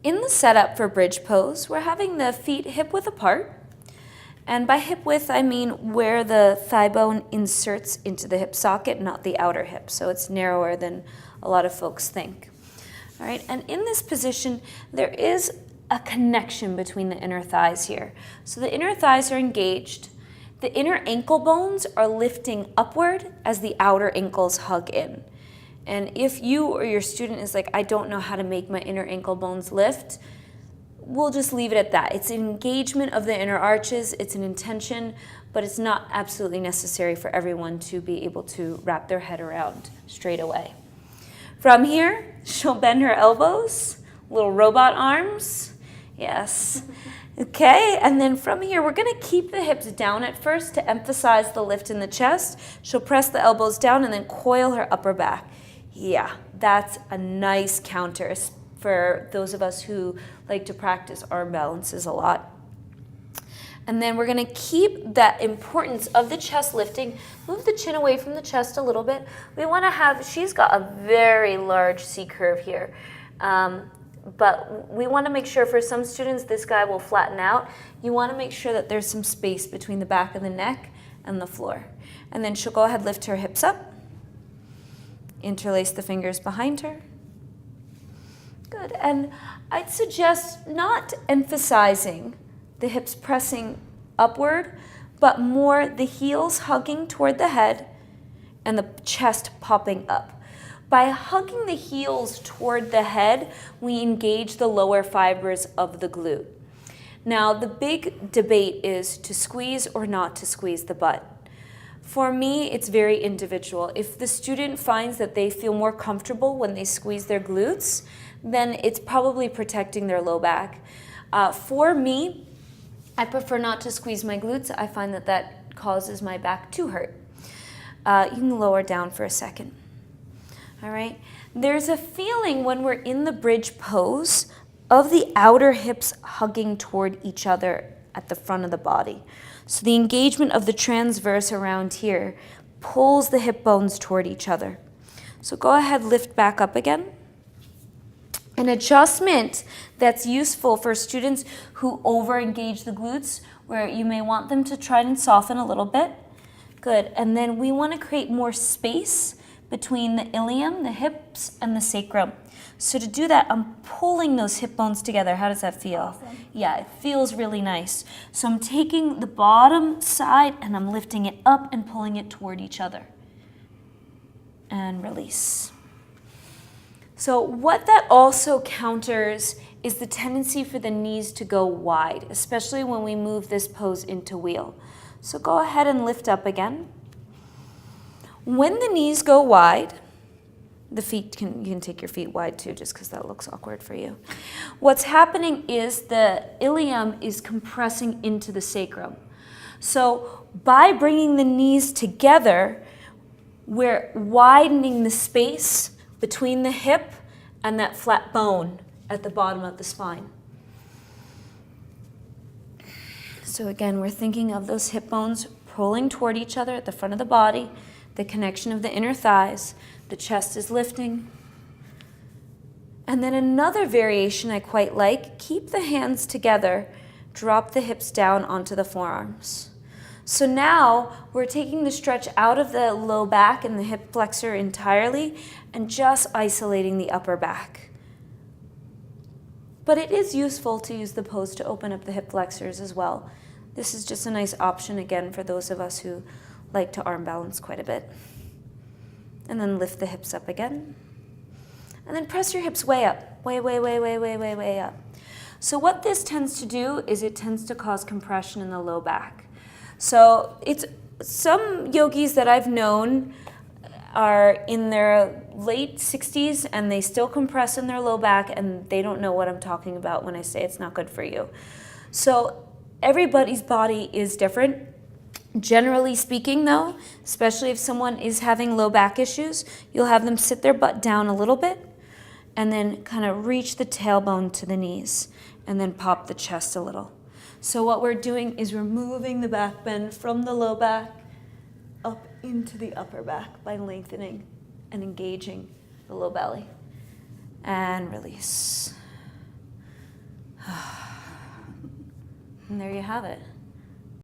In the setup for bridge pose, we're having the feet hip width apart. And by hip width, I mean where the thigh bone inserts into the hip socket, not the outer hip. So it's narrower than a lot of folks think. All right, and in this position, there is a connection between the inner thighs here. So the inner thighs are engaged. The inner ankle bones are lifting upward as the outer ankles hug in. And if you or your student is like, I don't know how to make my inner ankle bones lift, we'll just leave it at that. It's an engagement of the inner arches, it's an intention, but it's not absolutely necessary for everyone to be able to wrap their head around straight away. From here, she'll bend her elbows, little robot arms, yes. Okay, and then from here, we're gonna keep the hips down at first to emphasize the lift in the chest. She'll press the elbows down and then coil her upper back. Yeah, that's a nice counter for those of us who like to practice arm balances a lot. And then we're gonna keep that importance of the chest lifting. Move the chin away from the chest a little bit. We wanna have, she's got a very large C curve here. But we wanna make sure for some students, this guy will flatten out. You wanna make sure that there's some space between the back of the neck and the floor. And then she'll go ahead, lift her hips up. Interlace the fingers behind her. Good, and I'd suggest not emphasizing the hips pressing upward, but more the heels hugging toward the head and the chest popping up. By hugging the heels toward the head, we engage the lower fibers of the glute. Now, the big debate is to squeeze or not to squeeze the butt. For me, it's very individual. If the student finds that they feel more comfortable when they squeeze their glutes, then it's probably protecting their low back. For me, I prefer not to squeeze my glutes. I find that that causes my back to hurt. You can lower down for a second. All right. There's a feeling when we're in the bridge pose of the outer hips hugging toward each other at the front of the body. So the engagement of the transverse around here pulls the hip bones toward each other. So go ahead, lift back up again. An adjustment that's useful for students who over-engage the glutes, where you may want them to try and soften a little bit. Good, and then we want to create more space between the ilium, the hips, and the sacrum. So to do that, I'm pulling those hip bones together. How does that feel? Awesome. Yeah, it feels really nice. So I'm taking the bottom side and I'm lifting it up and pulling it toward each other. And release. So what that also counters is the tendency for the knees to go wide, especially when we move this pose into wheel. So go ahead and lift up again. When the knees go wide, the feet you can take your feet wide too, just because that looks awkward for you. What's happening is the ilium is compressing into the sacrum. So by bringing the knees together, we're widening the space between the hip and that flat bone at the bottom of the spine. So again, we're thinking of those hip bones pulling toward each other at the front of the body, the connection of the inner thighs, the chest is lifting. And then another variation I quite like, keep the hands together, drop the hips down onto the forearms. So now we're taking the stretch out of the low back and the hip flexor entirely and just isolating the upper back. But it is useful to use the pose to open up the hip flexors as well. This is just a nice option again for those of us who like to arm balance quite a bit. And then lift the hips up again. And then press your hips way up, way up. So what this tends to do is it tends to cause compression in the low back. So it's some yogis that I've known are in their late 60s and they still compress in their low back and they don't know what I'm talking about when I say it's not good for you. So everybody's body is different. Generally speaking though, especially if someone is having low back issues, you'll have them sit their butt down a little bit and then kind of reach the tailbone to the knees and then pop the chest a little. So what we're doing is we're moving the back bend from the low back up into the upper back by lengthening and engaging the low belly. And release. And there you have it.